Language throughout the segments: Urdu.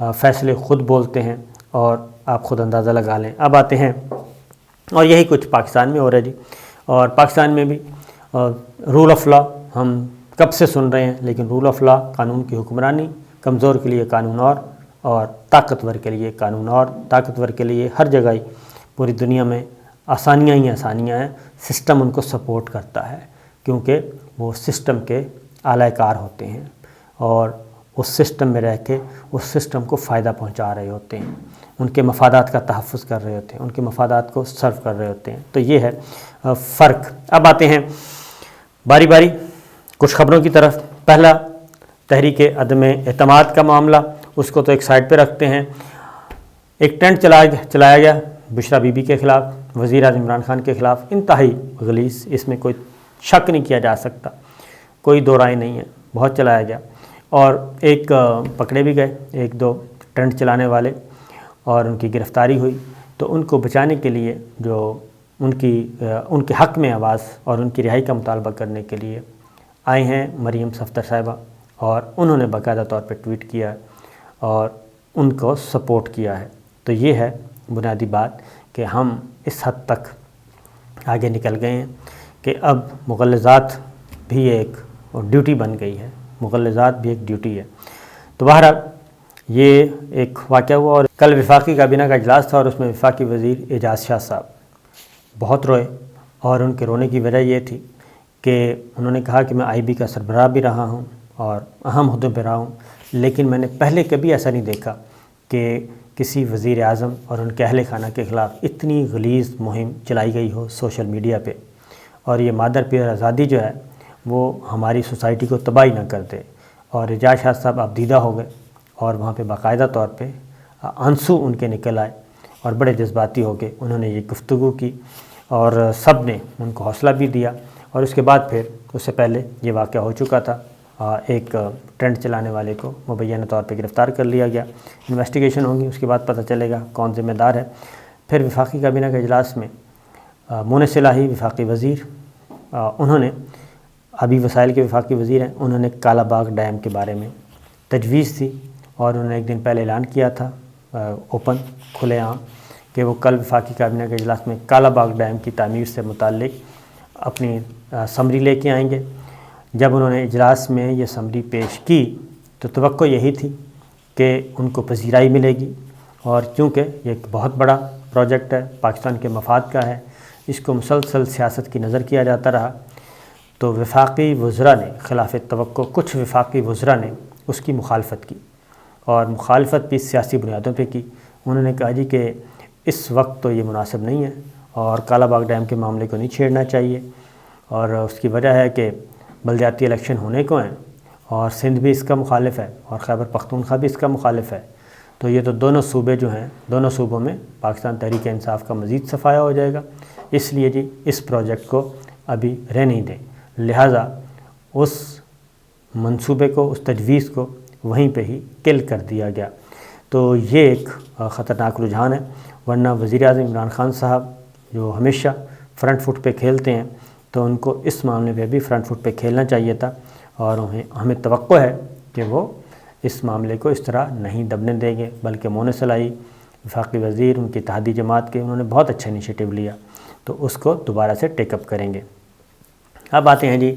فیصلے خود بولتے ہیں اور آپ خود اندازہ لگا لیں۔ اب آتے ہیں، اور یہی کچھ پاکستان میں ہو رہا ہے جی، اور پاکستان میں بھی رول آف لا ہم کب سے سن رہے ہیں، لیکن رول آف لا، قانون کی حکمرانی، کمزور کے لیے قانون اور طاقتور کے لیے قانون اور، طاقتور کے لیے ہر جگہ ہی پوری دنیا میں آسانیاں ہی آسانیاں ہیں، سسٹم ان کو سپورٹ کرتا ہے کیونکہ وہ سسٹم کے اعلی کار ہوتے ہیں اور اس سسٹم میں رہ کے اس سسٹم کو فائدہ پہنچا رہے ہوتے ہیں، ان کے مفادات کا تحفظ کر رہے ہوتے ہیں، ان کے مفادات کو سرو کر رہے ہوتے ہیں۔ تو یہ ہے فرق۔ اب آتے ہیں باری باری کچھ خبروں کی طرف۔ پہلا، تحریک عدم اعتماد کا معاملہ، اس کو تو ایک سائڈ پہ رکھتے ہیں۔ ایک ٹرینڈ چلایا گیا بشرا بی بی کے خلاف، وزیر اعظم عمران خان کے خلاف، انتہائی غلیظ، اس میں کوئی شک نہیں کیا جا سکتا، کوئی دو رائے نہیں ہے، بہت چلایا گیا، اور ایک پکڑے بھی گئے ایک دو ٹرینڈ چلانے والے اور ان کی گرفتاری ہوئی۔ تو ان کو بچانے کے لیے جو ان کے حق میں آواز اور ان کی رہائی کا مطالبہ کرنے کے لیے آئے ہیں مریم صفدر صاحبہ، اور انہوں نے باقاعدہ طور پہ ٹویٹ کیا اور ان کو سپورٹ کیا ہے۔ تو یہ ہے بنیادی بات کہ ہم اس حد تک آگے نکل گئے ہیں کہ اب مغلظات بھی ایک ڈیوٹی بن گئی ہے، مغلظات بھی ایک ڈیوٹی ہے۔ تو بہرحال یہ ایک واقعہ ہوا، اور کل وفاقی کابینہ کا اجلاس تھا اور اس میں وفاقی وزیر اعجاز شاہ صاحب بہت روئے، اور ان کے رونے کی وجہ یہ تھی کہ انہوں نے کہا کہ میں آئی بی کا سربراہ بھی رہا ہوں اور اہم عہدوں پہ رہا ہوں، لیکن میں نے پہلے کبھی ایسا نہیں دیکھا کہ کسی وزیر اعظم اور ان کے اہل خانہ کے خلاف اتنی غلیظ مہم چلائی گئی ہو سوشل میڈیا پہ، اور یہ مادر پیر آزادی جو ہے وہ ہماری سوسائٹی کو تباہی نہ کر دے۔ اور اعجاز شاہ صاحب آپ دیدہ ہو گئے، اور وہاں پہ باقاعدہ طور پہ آنسو ان کے نکل آئے اور بڑے جذباتی ہو کے انہوں نے یہ گفتگو کی، اور سب نے ان کو حوصلہ بھی دیا۔ اور اس کے بعد پھر اس سے پہلے یہ واقعہ ہو چکا تھا، ایک ٹرینڈ چلانے والے کو مبینہ طور پہ گرفتار کر لیا گیا، انویسٹیگیشن ہوگی، اس کے بعد پتہ چلے گا کون ذمہ دار ہے۔ پھر وفاقی کابینہ کے اجلاس میں مونس الہی وفاقی وزیر، انہوں نے آبی وسائل کے وفاقی وزیر ہیں، انہوں نے کالا باغ ڈیم کے بارے میں تجویز دی، اور انہوں نے ایک دن پہلے اعلان کیا تھا اوپن، کھلے عام، کہ وہ کل وفاقی کابینہ کے اجلاس میں کالا باغ ڈیم کی تعمیر سے متعلق اپنی سمری لے کے آئیں گے۔ جب انہوں نے اجلاس میں یہ سمری پیش کی تو توقع یہی تھی کہ ان کو پذیرائی ملے گی، اور چونکہ یہ ایک بہت بڑا پروجیکٹ ہے، پاکستان کے مفاد کا ہے، اس کو مسلسل سیاست کی نظر کیا جاتا رہا، تو وفاقی وزراء نے خلاف توقع، کچھ وفاقی وزراء نے اس کی مخالفت کی، اور مخالفت بھی سیاسی بنیادوں پہ کی۔ انہوں نے کہا جی کہ اس وقت تو یہ مناسب نہیں ہے، اور کالا باغ ڈیم کے معاملے کو نہیں چھیڑنا چاہیے، اور اس کی وجہ ہے کہ بلدیاتی الیکشن ہونے کو ہیں، اور سندھ بھی اس کا مخالف ہے، اور خیبر پختونخوا بھی اس کا مخالف ہے، تو یہ تو دونوں صوبے جو ہیں، دونوں صوبوں میں پاکستان تحریک انصاف کا مزید صفایا ہو جائے گا، اس لیے جی اس پروجیکٹ کو ابھی رہنے دیں، لہٰذا اس منصوبے کو، اس تجویز کو وہیں پہ ہی کل کر دیا گیا۔ تو یہ ایک خطرناک رجحان ہے، ورنہ وزیر اعظم عمران خان صاحب جو ہمیشہ فرنٹ فٹ پہ کھیلتے ہیں، تو ان کو اس معاملے پہ بھی فرنٹ فٹ پہ کھیلنا چاہیے تھا، اور ہمیں توقع ہے کہ وہ اس معاملے کو اس طرح نہیں دبنے دیں گے، بلکہ مونس الہی وفاقی وزیر، ان کی اتحادی جماعت کے، انہوں نے بہت اچھا انیشیٹو لیا، تو اس کو دوبارہ سے ٹیک اپ کریں گے۔ اب آتے ہیں جی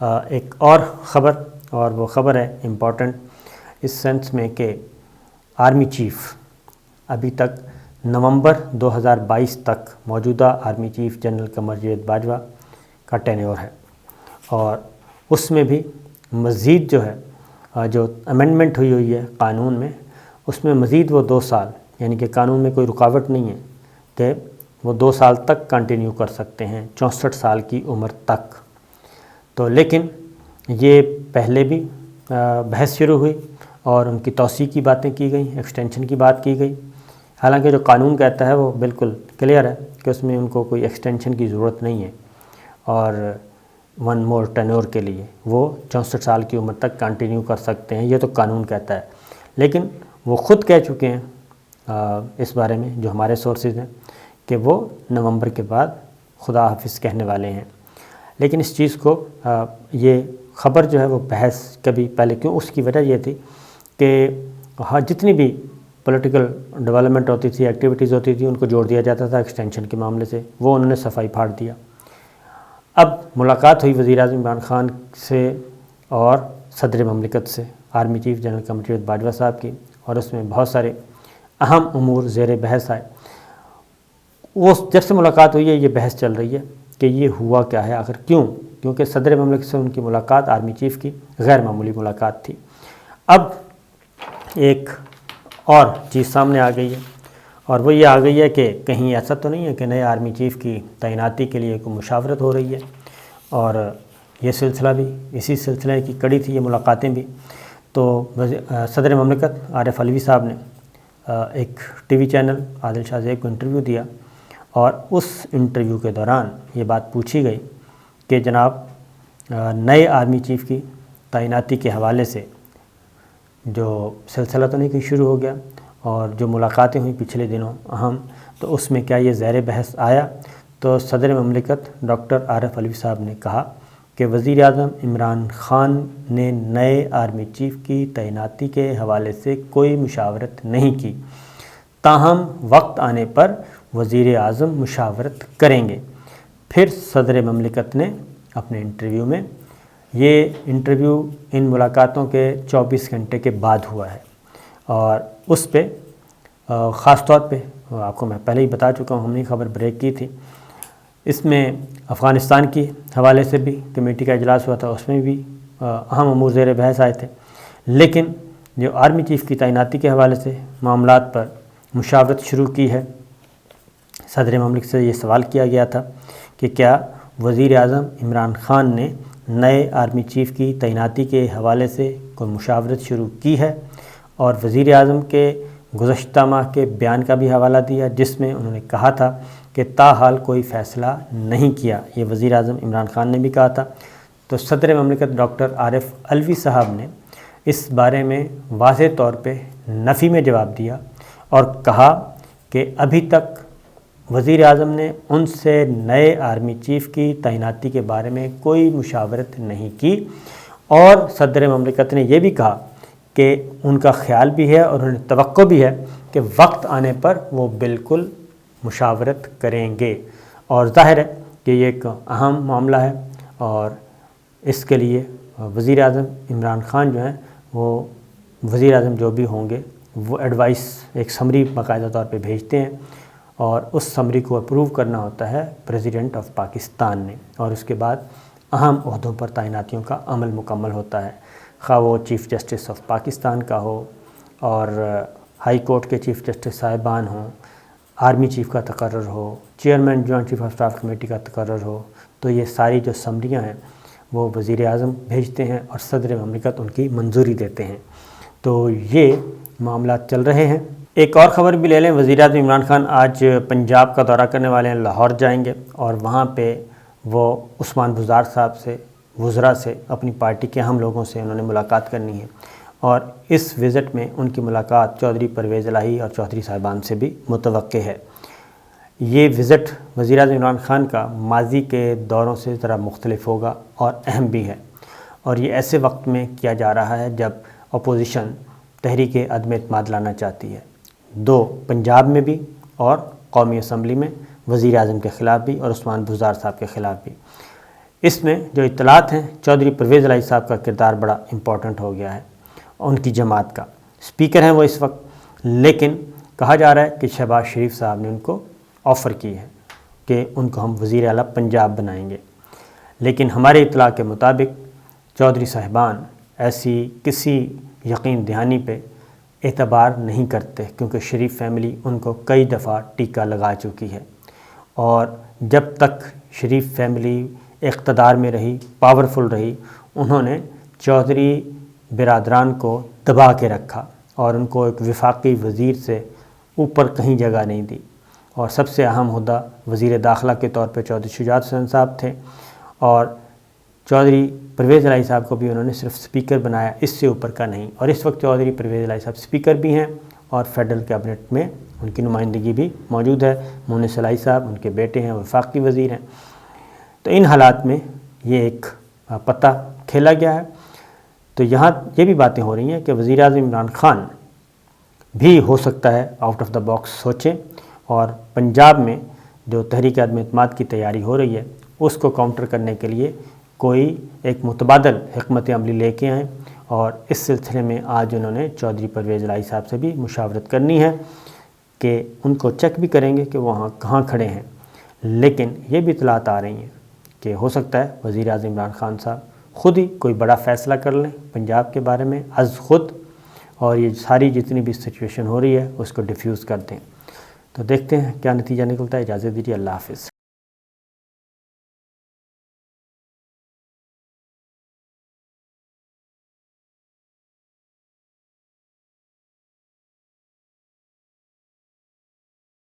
ایک اور خبر، اور وہ خبر ہے امپورٹنٹ اس سینس میں کہ آرمی چیف ابھی تک نومبر 2022 تک موجودہ army chief general Qamar Javed Bajwa کا ٹینیور ہے، اور اس میں بھی مزید جو ہے جو امینڈمنٹ ہوئی ہے قانون میں، اس میں مزید وہ 2 سال، یعنی کہ قانون میں کوئی رکاوٹ نہیں ہے کہ وہ 2 سال تک کنٹینیو کر سکتے ہیں، 64 سال کی عمر تک۔ تو لیکن یہ پہلے بھی بحث شروع ہوئی اور ان کی توسیع کی باتیں کی گئیں، ایکسٹینشن کی بات کی گئی، حالانکہ جو قانون کہتا ہے وہ بالکل کلیئر ہے کہ اس میں ان کو کوئی ایکسٹینشن کی ضرورت نہیں ہے، اور 1 مور ٹینور کے لیے وہ 64 سال کی عمر تک کنٹینیو کر سکتے ہیں، یہ تو قانون کہتا ہے۔ لیکن وہ خود کہہ چکے ہیں اس بارے میں، جو ہمارے سورسز ہیں، کہ وہ نومبر کے بعد خدا حافظ کہنے والے ہیں۔ لیکن اس چیز کو یہ خبر جو ہے وہ بحث کبھی پہلے کیوں، اس کی وجہ یہ تھی کہ جتنی بھی پولیٹیکل ڈیولپمنٹ ہوتی تھی، ایکٹیویٹیز ہوتی تھی، ان کو جوڑ دیا جاتا تھا ایکسٹینشن کے معاملے سے، وہ انہوں نے صفائی پھاڑ دیا۔ اب ملاقات ہوئی وزیر اعظم عمران خان سے اور صدر مملکت سے، army chief general Qamar Javed Bajwa صاحب کی، اور اس میں بہت سارے اہم امور زیر بحث آئے۔ وہ جب سے ملاقات ہوئی ہے یہ بحث چل رہی ہے کہ یہ ہوا کیا ہے آخر، کیونکہ صدر مملکت سے ان کی ملاقات آرمی چیف کی غیر معمولی ملاقات تھی۔ اب ایک اور چیز سامنے آ گئی ہے، اور وہ یہ آ گئی ہے کہ کہیں ایسا تو نہیں ہے کہ نئے آرمی چیف کی تعیناتی کے لیے کوئی مشاورت ہو رہی ہے، اور یہ سلسلہ بھی اسی سلسلے کی کڑی تھی، یہ ملاقاتیں بھی۔ تو صدر مملکت عارف علوی صاحب نے ایک ٹی وی چینل عادل شاہ زیب کو انٹرویو دیا، اور اس انٹرویو کے دوران یہ بات پوچھی گئی کہ جناب نئے آرمی چیف کی تعیناتی کے حوالے سے جو سلسلہ تو نہیں کہ شروع ہو گیا، اور جو ملاقاتیں ہوئیں پچھلے دنوں اہم، تو اس میں کیا یہ زیر بحث آیا؟ تو صدر مملکت ڈاکٹر عارف علوی صاحب نے کہا کہ وزیر اعظم عمران خان نے نئے آرمی چیف کی تعیناتی کے حوالے سے کوئی مشاورت نہیں کی، تاہم وقت آنے پر وزیر اعظم مشاورت کریں گے۔ پھر صدر مملکت نے اپنے انٹرویو میں، یہ انٹرویو ان ملاقاتوں کے 24 گھنٹے کے بعد ہوا ہے، اور اس پہ خاص طور پہ آپ کو میں پہلے ہی بتا چکا ہوں، ہم نے خبر بریک کی تھی، اس میں افغانستان کی حوالے سے بھی کمیٹی کا اجلاس ہوا تھا، اس میں بھی اہم امور زیر بحث آئے تھے، لیکن جو آرمی چیف کی تعیناتی کے حوالے سے معاملات پر مشاورت شروع کی ہے، صدر مملکت سے یہ سوال کیا گیا تھا کہ کیا وزیر اعظم عمران خان نے نئے آرمی چیف کی تعیناتی کے حوالے سے کوئی مشاورت شروع کی ہے، اور وزیر اعظم کے گزشتہ ماہ کے بیان کا بھی حوالہ دیا جس میں انہوں نے کہا تھا کہ تاحال کوئی فیصلہ نہیں کیا، یہ وزیر اعظم عمران خان نے بھی کہا تھا۔ تو صدر مملکت ڈاکٹر عارف علوی صاحب نے اس بارے میں واضح طور پہ نفی میں جواب دیا، اور کہا کہ ابھی تک وزیر اعظم نے ان سے نئے آرمی چیف کی تعیناتی کے بارے میں کوئی مشاورت نہیں کی، اور صدر مملکت نے یہ بھی کہا کہ ان کا خیال بھی ہے اور انہیں توقع بھی ہے کہ وقت آنے پر وہ بالکل مشاورت کریں گے، اور ظاہر ہے کہ یہ ایک اہم معاملہ ہے، اور اس کے لیے وزیر اعظم عمران خان جو ہیں وہ وزیر اعظم جو بھی ہوں گے وہ ایڈوائس ایک سمری باقاعدہ طور پہ بھیجتے ہیں، اور اس سمری کو اپروو کرنا ہوتا ہے پریزیڈنٹ آف پاکستان نے، اور اس کے بعد اہم عہدوں پر تعیناتیوں کا عمل مکمل ہوتا ہے، خواہ وہ چیف جسٹس آف پاکستان کا ہو، اور ہائی کورٹ کے چیف جسٹس صاحبان ہوں، آرمی چیف کا تقرر ہو، chairman joint chief of staff committee کا تقرر ہو، تو یہ ساری جو سمریاں ہیں وہ وزیر اعظم بھیجتے ہیں، اور صدر مملکت ان کی منظوری دیتے ہیں۔ تو یہ معاملات چل رہے ہیں۔ ایک اور خبر بھی لے لیں، وزیر اعظم عمران خان آج پنجاب کا دورہ کرنے والے ہیں، لاہور جائیں گے، اور وہاں پہ وہ عثمان بزدار صاحب سے، وزراء سے، اپنی پارٹی کے اہم لوگوں سے انہوں نے ملاقات کرنی ہے، اور اس وزٹ میں ان کی ملاقات چودھری پرویز الہی اور چودھری صاحبان سے بھی متوقع ہے۔ یہ وزٹ وزیر اعظم عمران خان کا ماضی کے دوروں سے ذرا مختلف ہوگا اور اہم بھی ہے، اور یہ ایسے وقت میں کیا جا رہا ہے جب اپوزیشن تحریک عدم اعتماد لانا چاہتی ہے، دو پنجاب میں بھی اور قومی اسمبلی میں وزیر اعظم کے خلاف بھی اور عثمان بزدار صاحب کے خلاف بھی۔ اس میں جو اطلاعات ہیں، چودھری پرویز الہی صاحب کا کردار بڑا امپورٹنٹ ہو گیا ہے، ان کی جماعت کا اسپیکر ہیں وہ اس وقت، لیکن کہا جا رہا ہے کہ شہباز شریف صاحب نے ان کو آفر کی ہے کہ ان کو ہم وزیر اعلیٰ پنجاب بنائیں گے، لیکن ہمارے اطلاع کے مطابق چودھری صاحبان ایسی کسی یقین دہانی پہ اعتبار نہیں کرتے، کیونکہ شریف فیملی ان کو کئی دفعہ ٹیکہ لگا چکی ہے، اور جب تک شریف فیملی اقتدار میں رہی، پاورفل رہی، انہوں نے چودھری برادران کو دبا کے رکھا، اور ان کو ایک وفاقی وزیر سے اوپر کہیں جگہ نہیں دی، اور سب سے اہم عہدہ وزیر داخلہ کے طور پہ چودھری شجاعت حسین صاحب تھے، اور چودھری پرویز الہی صاحب کو بھی انہوں نے صرف سپیکر بنایا، اس سے اوپر کا نہیں، اور اس وقت چودھری پرویز الہی صاحب سپیکر بھی ہیں، اور فیڈرل کیبنٹ میں ان کی نمائندگی بھی موجود ہے، مونس الہی صاحب ان کے بیٹے ہیں، وفاقی وزیر ہیں۔ تو ان حالات میں یہ ایک پتہ کھیلا گیا ہے۔ تو یہاں یہ بھی باتیں ہو رہی ہیں کہ وزیر اعظم عمران خان بھی ہو سکتا ہے آؤٹ آف دا باکس سوچیں اور پنجاب میں جو تحریک عدم اعتماد کی تیاری ہو رہی ہے اس کو کاؤنٹر کرنے کے لیے کوئی ایک متبادل حکمت عملی لے کے آئیں، اور اس سلسلے میں آج انہوں نے چودھری پرویز الہی صاحب سے بھی مشاورت کرنی ہے کہ ان کو چیک بھی کریں گے کہ وہاں کہاں کھڑے ہیں۔ لیکن یہ بھی اطلاعات آ رہی ہیں کہ ہو سکتا ہے وزیر اعظم عمران خان صاحب خود ہی کوئی بڑا فیصلہ کر لیں پنجاب کے بارے میں از خود، اور یہ ساری جتنی بھی سچویشن ہو رہی ہے اس کو ڈیفیوز کر دیں۔ تو دیکھتے ہیں کیا نتیجہ نکلتا ہے۔ اجازت دیجیے، اللہ حافظ۔